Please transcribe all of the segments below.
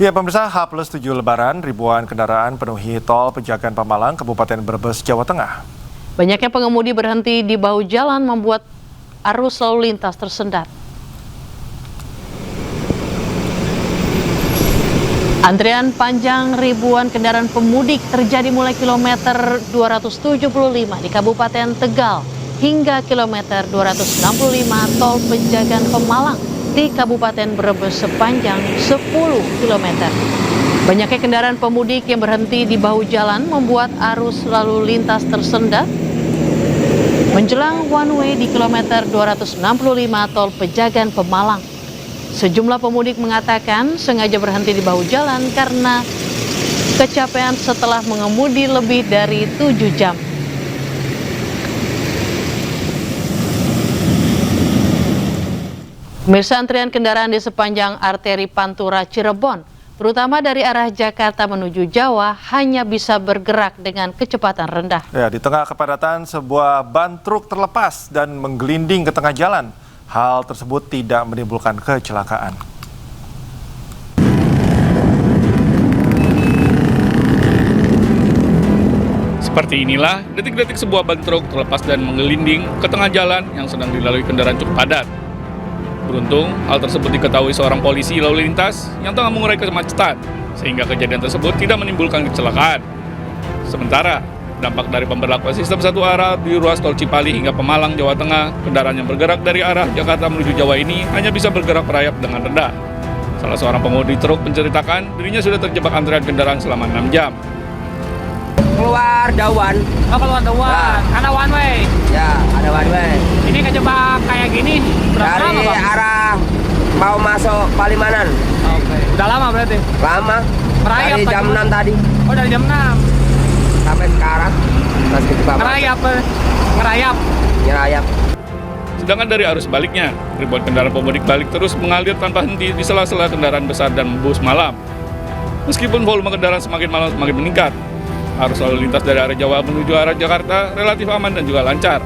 Ya, pemirsa, H+7 Lebaran, ribuan kendaraan penuhi tol Pejagan Pemalang, Kabupaten Brebes, Jawa Tengah. Banyaknya pengemudi berhenti di bahu jalan membuat arus lalu lintas tersendat. Antrian panjang ribuan kendaraan pemudik terjadi mulai kilometer 275 di Kabupaten Tegal hingga kilometer 265 tol Pejagan Pemalang di Kabupaten Brebes sepanjang 10 km. Banyaknya kendaraan pemudik yang berhenti di bahu jalan membuat arus lalu lintas tersendat menjelang one way di kilometer 265 tol Pejagan Pemalang. Sejumlah pemudik mengatakan sengaja berhenti di bahu jalan karena kecapean setelah mengemudi lebih dari 7 jam. Pemirsa, antrian kendaraan di sepanjang arteri Pantura Cirebon, terutama dari arah Jakarta menuju Jawa, hanya bisa bergerak dengan kecepatan rendah. Ya, di tengah kepadatan, sebuah ban truk terlepas dan menggelinding ke tengah jalan. Hal tersebut tidak menimbulkan kecelakaan. Seperti inilah detik-detik sebuah ban truk terlepas dan menggelinding ke tengah jalan yang sedang dilalui kendaraan cukup padat. Beruntung, hal tersebut diketahui seorang polisi lalu lintas yang tengah mengurai kemacetan, sehingga kejadian tersebut tidak menimbulkan kecelakaan. Sementara, dampak dari pemberlakuan sistem satu arah di ruas tol Cipali hingga Pemalang, Jawa Tengah, kendaraan yang bergerak dari arah Jakarta menuju Jawa ini hanya bisa bergerak merayap dengan rendah. Salah seorang pengemudi truk menceritakan dirinya sudah terjebak antrian kendaraan selama 6 jam. Keluar Dawan. Oh, keluar Dawan. Karena one way. Ya, ada one way. Ini kejebak kayak gini berapa Dari lama, Pak? arah mau masuk Palimanan. Oke. Udah lama berarti? Lama. Merayap Dari jam 6 tadi Oh, dari jam 6. sampai sekarang masih kejebak. Ngerayap. Ngerayap. Nyerayap. Sedangkan dari arus baliknya, ribuan kendaraan pemudik balik terus mengalir tanpa henti di sela-sela kendaraan besar dan bus malam. Meskipun volume kendaraan semakin malam semakin meningkat, arus lalu lintas dari arah Jawa menuju arah Jakarta relatif aman dan juga lancar.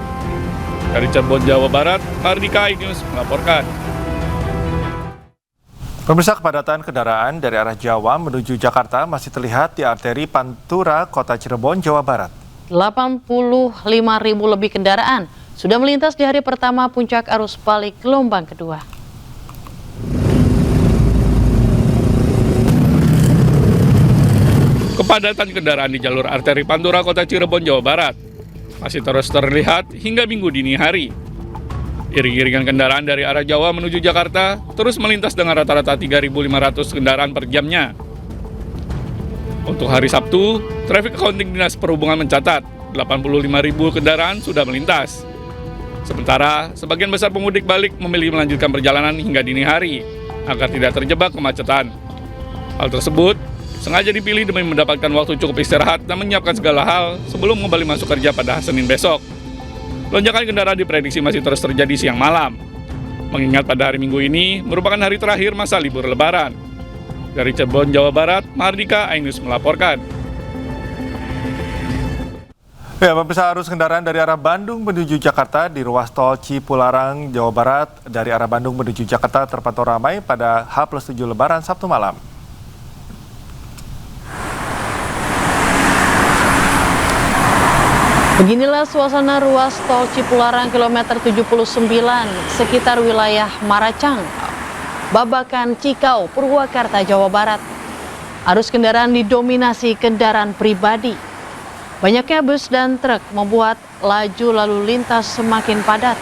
Dari Cirebon, Jawa Barat, Mardika iNews melaporkan. Pemirsa, kepadatan kendaraan dari arah Jawa menuju Jakarta masih terlihat di arteri Pantura, Kota Cirebon, Jawa Barat. 85.000 lebih kendaraan sudah melintas di hari pertama puncak arus balik gelombang kedua. Kepadatan kendaraan di jalur arteri Pantura Kota Cirebon, Jawa Barat masih terus terlihat hingga Minggu dini hari. Iring-iringan kendaraan dari arah Jawa menuju Jakarta terus melintas dengan rata-rata 3.500 kendaraan per jamnya. Untuk hari Sabtu, traffic accounting Dinas Perhubungan mencatat 85.000 kendaraan sudah melintas. Sementara, sebagian besar pemudik balik memilih melanjutkan perjalanan hingga dini hari agar tidak terjebak kemacetan. Hal tersebut sengaja dipilih demi mendapatkan waktu cukup istirahat dan menyiapkan segala hal sebelum kembali masuk kerja pada Senin besok. Lonjakan kendaraan diprediksi masih terus terjadi siang malam, mengingat pada hari Minggu ini merupakan hari terakhir masa libur Lebaran. Dari Cirebon, Jawa Barat, Mardika iNews melaporkan. Ya, pemirsa, arus kendaraan dari arah Bandung menuju Jakarta di ruas tol Cipularang, Jawa Barat dari arah Bandung menuju Jakarta terpantau ramai pada H+7 Lebaran Sabtu malam. Beginilah suasana ruas tol Cipularang kilometer 79 sekitar wilayah Maracang, Babakan, Cikau, Purwakarta, Jawa Barat. Arus kendaraan didominasi kendaraan pribadi. Banyaknya bus dan truk membuat laju lalu lintas semakin padat.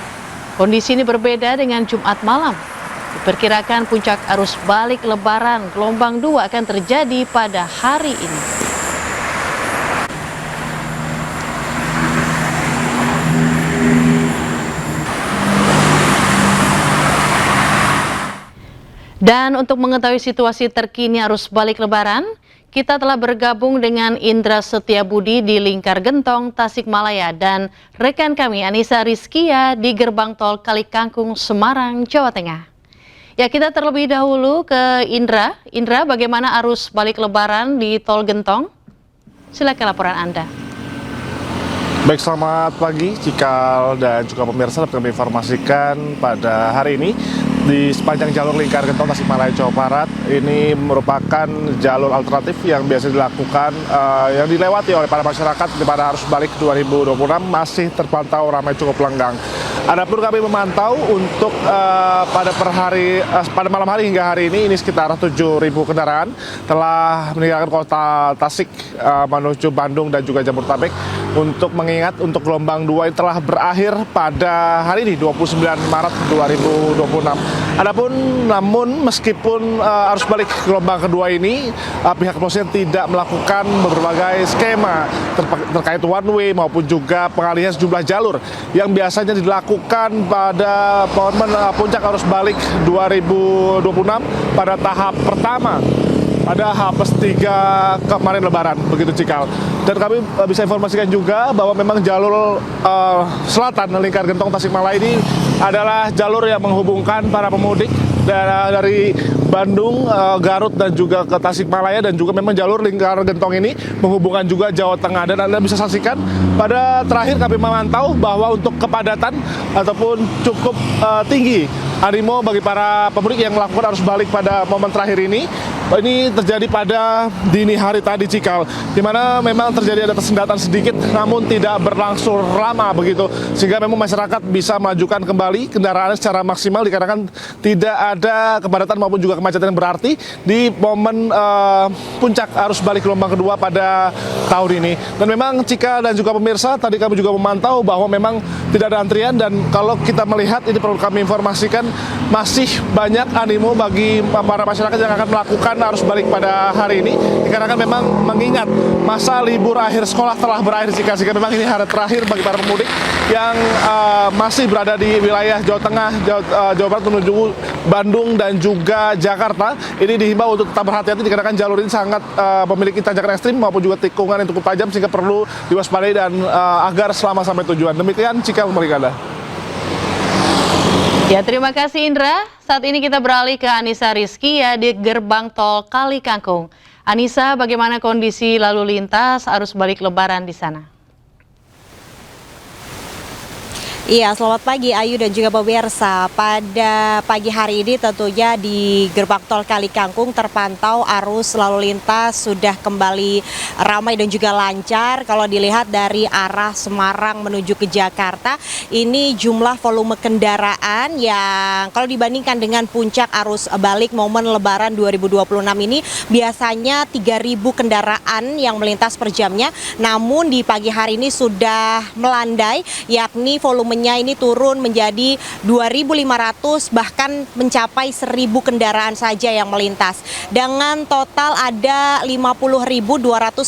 Kondisi ini berbeda dengan Jumat malam. Diperkirakan puncak arus balik Lebaran gelombang 2 akan terjadi pada hari ini. Dan untuk mengetahui situasi terkini arus balik Lebaran, kita telah bergabung dengan Indra Setiabudi di Lingkar Gentong, Tasikmalaya, dan rekan kami Anissa Rizkia di Gerbang Tol Kalikangkung, Semarang, Jawa Tengah. Ya, kita terlebih dahulu ke Indra. Indra, bagaimana arus balik Lebaran di Tol Gentong? Silakan laporan Anda. Baik, selamat pagi Cikal dan juga pemirsa. Dapat kami informasikan pada hari ini di sepanjang jalur Lingkar Gentong Tasikmalaya Jawa Barat. Ini merupakan jalur alternatif yang biasa dilakukan, yang dilewati oleh para masyarakat di pada arus balik 2026 masih terpantau ramai cukup lenggang. Adapun kami memantau untuk pada malam hari hingga hari ini sekitar 7.000 kendaraan telah meninggalkan kota Tasik menuju Bandung dan juga Jabodetabek untuk mengingat untuk gelombang 2 ini telah berakhir pada hari ini 29 Maret 2026. Adapun namun meskipun arus balik gelombang kedua ini pihak kepolisian tidak melakukan berbagai skema terkait one way maupun juga pengalihan sejumlah jalur yang biasanya dilakukan pada momen puncak arus balik 2026 pada tahap pertama pada H+3 kemarin Lebaran, begitu Cikal. Dan kami bisa informasikan juga bahwa memang jalur selatan Lingkar Gentong Tasikmalaya ini adalah jalur yang menghubungkan para pemudik dari Bandung, Garut dan juga ke Tasikmalaya, dan juga memang jalur Lingkar Gentong ini menghubungkan juga Jawa Tengah. Dan Anda bisa saksikan pada terakhir kami memantau bahwa untuk kepadatan ataupun cukup tinggi animo bagi para pemudik yang melakukan arus balik pada momen terakhir ini terjadi pada dini hari tadi Cikal, di mana memang terjadi ada kesendatan sedikit namun tidak berlangsung lama begitu, sehingga memang masyarakat bisa majukan kembali kendaraannya secara maksimal dikarenakan tidak ada kepadatan maupun juga kemacetan yang berarti di momen puncak arus balik gelombang kedua pada tahun ini. Dan memang Cikal dan juga pemirsa, tadi kami juga memantau bahwa memang tidak ada antrian, dan kalau kita melihat ini perlu kami informasikan masih banyak animo bagi para masyarakat yang akan melakukan arus balik pada hari ini, dikarenakan memang mengingat masa libur akhir sekolah telah berakhir sehingga memang ini hari terakhir bagi para pemudik yang masih berada di wilayah Jawa Tengah, Jawa Barat menuju Bandung dan juga Jakarta. Ini dihimbau untuk tetap berhati-hati dikarenakan jalur ini sangat memiliki tanjakan ekstrim maupun juga tikungan yang cukup tajam, sehingga perlu diwaspadai dan agar selamat sampai tujuan. Demikian Cika kembali ke Anda. Ya, terima kasih Indra. Saat ini kita beralih ke Anissa Rizky di gerbang tol Kali Kangkung. Anissa, bagaimana kondisi lalu lintas arus balik Lebaran di sana? Iya, selamat pagi Ayu dan juga pemirsa. Pada pagi hari ini tentunya di gerbang tol Kali Kangkung terpantau arus lalu lintas sudah kembali ramai dan juga lancar. Kalau dilihat dari arah Semarang menuju ke Jakarta, ini jumlah volume kendaraan yang kalau dibandingkan dengan puncak arus balik momen Lebaran 2026 ini biasanya 3.000 kendaraan yang melintas per jamnya. Namun di pagi hari ini sudah melandai, yakni volume ini turun menjadi 2.500, bahkan mencapai 1.000 kendaraan saja yang melintas. Dengan total ada 50.299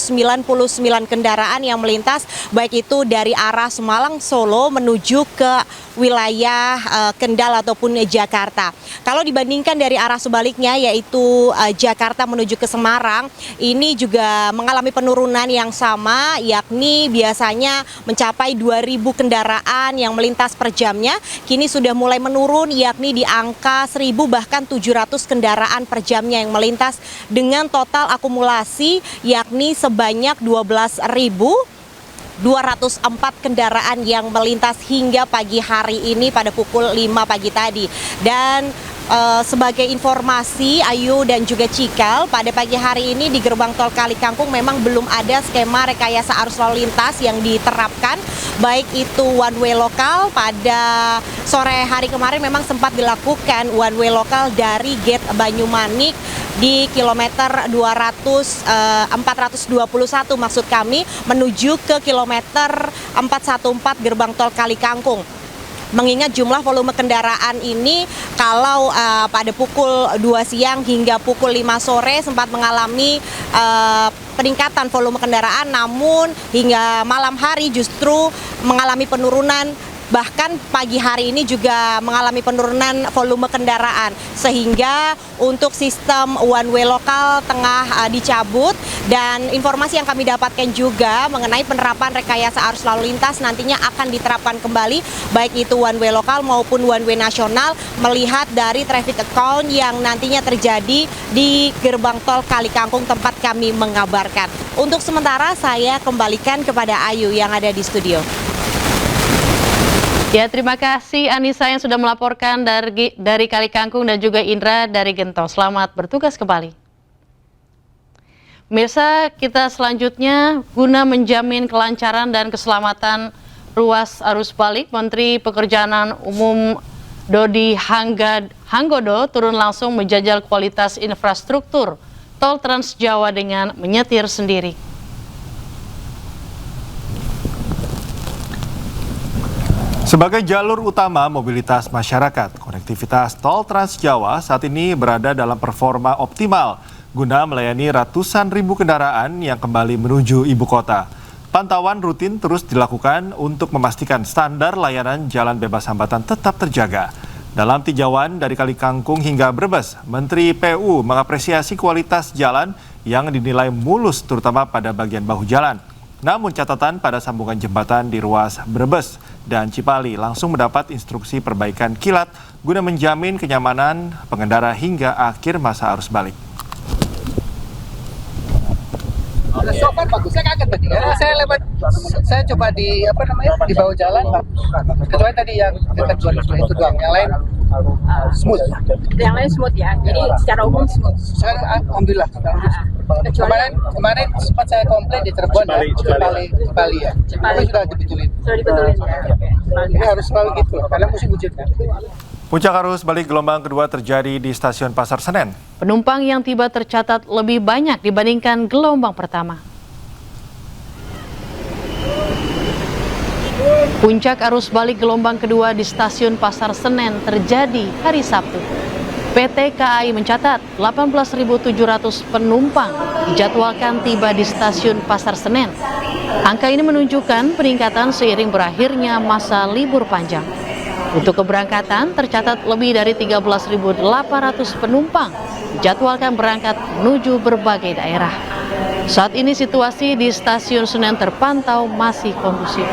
kendaraan yang melintas, baik itu dari arah Semalang, Solo menuju ke wilayah Kendal ataupun Jakarta. Kalau dibandingkan dari arah sebaliknya, yaitu Jakarta menuju ke Semarang, ini juga mengalami penurunan yang sama, yakni biasanya mencapai 2.000 kendaraan yang melintas per jamnya, kini sudah mulai menurun, yakni di angka 1.000 bahkan 700 kendaraan per jamnya yang melintas, dengan total akumulasi yakni sebanyak 12.204 kendaraan yang melintas hingga pagi hari ini pada pukul 5 pagi tadi. Dan sebagai informasi Ayu dan juga Cikal, pada pagi hari ini di gerbang tol Kali Kangkung memang belum ada skema rekayasa arus lalu lintas yang diterapkan, baik itu one way lokal. Pada sore hari kemarin memang sempat dilakukan one way lokal dari gate Banyumanik di kilometer 421 maksud kami, menuju ke kilometer 414 gerbang tol Kali Kangkung. Mengingat jumlah volume kendaraan ini kalau pada pukul 2 siang hingga pukul 5 sore sempat mengalami peningkatan volume kendaraan, namun hingga malam hari justru mengalami penurunan. Bahkan pagi hari ini juga mengalami penurunan volume kendaraan, sehingga untuk sistem one way lokal tengah dicabut. Dan informasi yang kami dapatkan juga mengenai penerapan rekayasa arus lalu lintas nantinya akan diterapkan kembali, baik itu one way lokal maupun one way nasional, melihat dari traffic account yang nantinya terjadi di gerbang tol Kali Kangkung tempat kami mengabarkan. Untuk sementara saya kembalikan kepada Ayu yang ada di studio. Ya, terima kasih Anissa yang sudah melaporkan dari Kali Kangkung dan juga Indra dari Gentong. Selamat bertugas kembali. Mirsa, kita selanjutnya guna menjamin kelancaran dan keselamatan ruas arus balik, Menteri Pekerjaan Umum Dodi Hanggodo turun langsung menjajal kualitas infrastruktur tol Trans Jawa dengan menyetir sendiri. Sebagai jalur utama mobilitas masyarakat, konektivitas tol Trans Jawa saat ini berada dalam performa optimal guna melayani ratusan ribu kendaraan yang kembali menuju ibu kota. Pantauan rutin terus dilakukan untuk memastikan standar layanan jalan bebas hambatan tetap terjaga. Dalam tinjauan dari Kali Kangkung hingga Brebes, Menteri PU mengapresiasi kualitas jalan yang dinilai mulus terutama pada bagian bahu jalan. Namun catatan pada sambungan jembatan di ruas Brebes dan Cipali langsung mendapat instruksi perbaikan kilat guna menjamin kenyamanan pengendara hingga akhir masa arus balik. So far bagus, saya kaget tadi. Saya coba di di bawah jalan, kecuali tadi yang dekat itu doang, yang lain smooth. Yang lain smooth ya, jadi secara umum smooth. Sekarang alhamdulillah. Kemarin sempat saya komplain di Cirebon ya, Cipali ya. Tapi sudah dibetulin. Sudah dibetulin ya. Ini harus selalu gitu, karena musim hujan kan. Puncak arus balik gelombang kedua terjadi di stasiun Pasar Senen. Penumpang yang tiba tercatat lebih banyak dibandingkan gelombang pertama. Puncak arus balik gelombang kedua di stasiun Pasar Senen terjadi hari Sabtu. PT KAI mencatat 18.700 penumpang dijadwalkan tiba di stasiun Pasar Senen. Angka ini menunjukkan peningkatan seiring berakhirnya masa libur panjang. Untuk keberangkatan tercatat lebih dari 13.800 penumpang dijadwalkan berangkat menuju berbagai daerah. Saat ini situasi di stasiun Senen terpantau masih kondusif.